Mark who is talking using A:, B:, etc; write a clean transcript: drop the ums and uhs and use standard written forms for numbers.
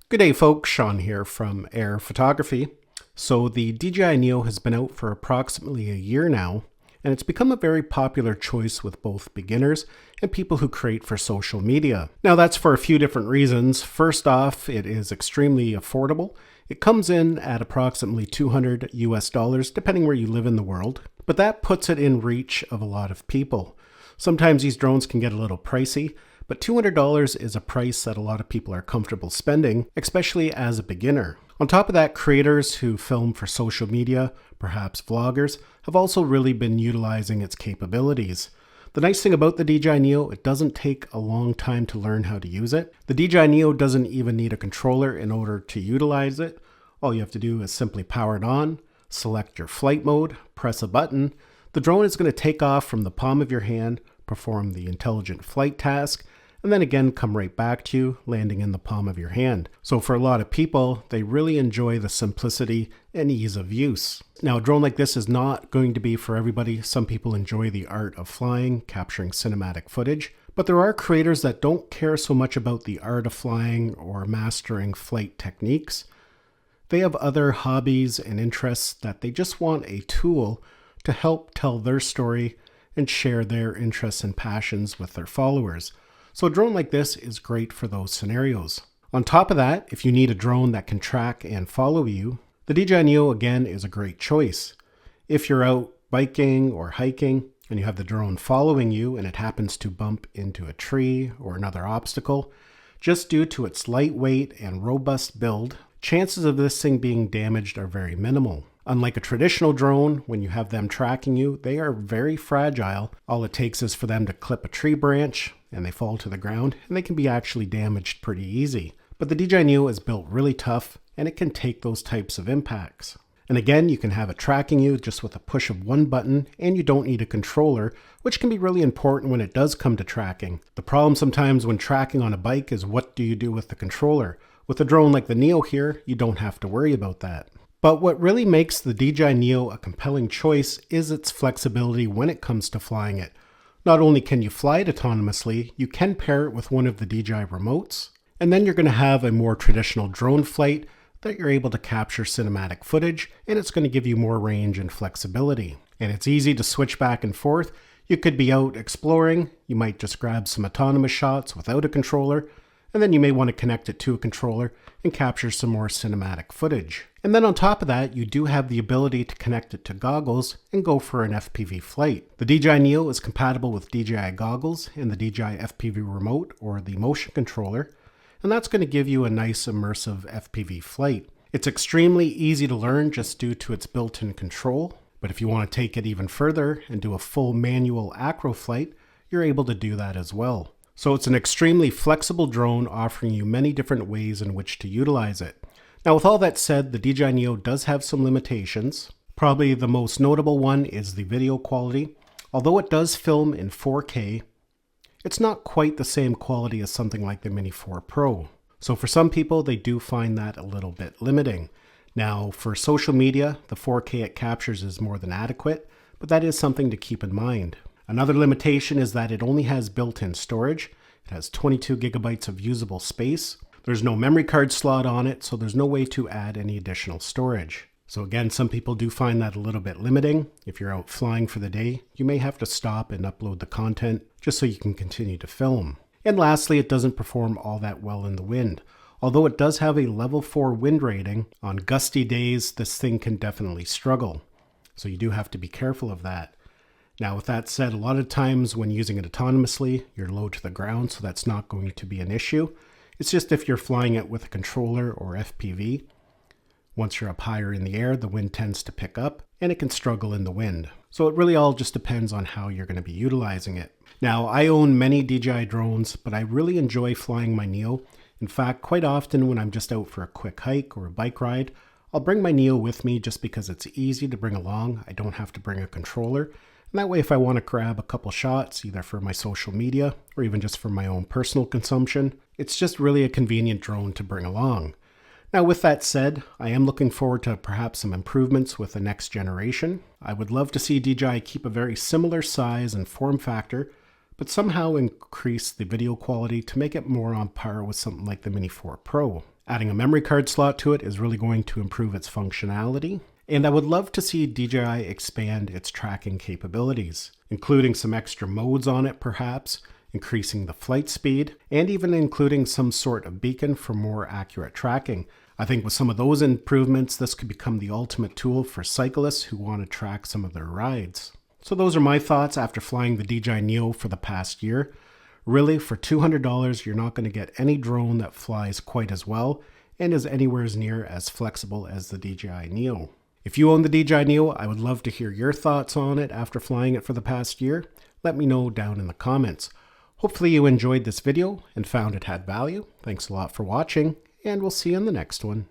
A: Good day folks, Sean here from Air Photography. So the DJI Neo has been out for approximately a year now, and it's become a very popular choice with both beginners and people who create for social media. Now that's for a few different reasons. First off, it is extremely affordable. It comes in at approximately $200 US, depending where you live in the world, but that puts it in reach of a lot of people. Sometimes these drones can get a little pricey, but $200 is a price that a lot of people are comfortable spending, especially as a beginner. On top of that, creators who film for social media, perhaps vloggers, have also really been utilizing its capabilities. The nice thing about the DJI Neo, it doesn't take a long time to learn how to use it. The DJI Neo doesn't even need a controller in order to utilize it. All you have to do is simply power it on, select your flight mode, press a button. The drone is going to take off from the palm of your hand, perform the intelligent flight task, and then again come right back to you, landing in the palm of your hand. So for a lot of people, they really enjoy the simplicity and ease of use. Now a drone like this is not going to be for everybody. Some people enjoy the art of flying, capturing cinematic footage, but there are creators that don't care so much about the art of flying or mastering flight techniques. They have other hobbies and interests that they just want a tool to help tell their story and share their interests and passions with their followers. So a drone like this is great for those scenarios. On top of that, if you need a drone that can track and follow you, the DJI Neo again is a great choice. If you're out biking or hiking and you have the drone following you and it happens to bump into a tree or another obstacle, just due to its lightweight and robust build, chances of this thing being damaged are very minimal. Unlike a traditional drone, when you have them tracking you, they are very fragile. All it takes is for them to clip a tree branch and they fall to the ground, and they can be actually damaged pretty easy. But the DJI Neo is built really tough and it can take those types of impacts. And again, you can have it tracking you just with a push of one button, and you don't need a controller, which can be really important when it does come to tracking. The problem sometimes when tracking on a bike is, what do you do with the controller? With a drone like the Neo here, you don't have to worry about that. But what really makes the DJI Neo a compelling choice is its flexibility when it comes to flying it. Not only can you fly it autonomously, you can pair it with one of the DJI remotes, and then you're going to have a more traditional drone flight that you're able to capture cinematic footage, and it's going to give you more range and flexibility. And it's easy to switch back and forth. You could be out exploring, you might just grab some autonomous shots without a controller, and then you may want to connect it to a controller and capture some more cinematic footage. And then on top of that, you do have the ability to connect it to goggles and go for an FPV flight. The DJI Neo is compatible with DJI goggles and the DJI FPV remote or the motion controller, and that's going to give you a nice immersive FPV flight. It's extremely easy to learn just due to its built-in control, but if you want to take it even further and do a full manual acro flight, you're able to do that as well. So it's an extremely flexible drone offering you many different ways in which to utilize it. Now with all that said, the DJI Neo does have some limitations. Probably the most notable one is the video quality. Although it does film in 4K, it's not quite the same quality as something like the Mini 4 Pro. So for some people, they do find that a little bit limiting. Now for social media, the 4K it captures is more than adequate, but that is something to keep in mind. Another limitation is that it only has built-in storage. It has 22 gigabytes of usable space. There's no memory card slot on it, so there's no way to add any additional storage. So again, some people do find that a little bit limiting. If you're out flying for the day, you may have to stop and upload the content just so you can continue to film. And lastly, it doesn't perform all that well in the wind. Although it does have a level 4 wind rating, on gusty days, this thing can definitely struggle. So you do have to be careful of that. Now with that said, a lot of times when using it autonomously, you're low to the ground, so that's not going to be an issue. It's just if you're flying it with a controller or FPV, once you're up higher in the air, the wind tends to pick up and it can struggle in the wind. So it really all just depends on how you're going to be utilizing it. Now I own many DJI drones, but I really enjoy flying my Neo. In fact, quite often when I'm just out for a quick hike or a bike ride, I'll bring my Neo with me just because it's easy to bring along. I don't have to bring a controller. And that way, if I want to grab a couple shots, either for my social media or even just for my own personal consumption, it's just really a convenient drone to bring along. Now, with that said, I am looking forward to perhaps some improvements with the next generation. I would love to see DJI keep a very similar size and form factor, but somehow increase the video quality to make it more on par with something like the Mini 4 Pro. Adding a memory card slot to it is really going to improve its functionality. And I would love to see DJI expand its tracking capabilities, including some extra modes on it perhaps, increasing the flight speed, and even including some sort of beacon for more accurate tracking. I think with some of those improvements, this could become the ultimate tool for cyclists who want to track some of their rides. So those are my thoughts after flying the DJI Neo for the past year. Really, for $200, you're not going to get any drone that flies quite as well and is anywhere as near as flexible as the DJI Neo. If you own the DJI Neo, I would love to hear your thoughts on it after flying it for the past year. Let me know down in the comments. Hopefully you enjoyed this video and found it had value. Thanks a lot for watching, and we'll see you in the next one.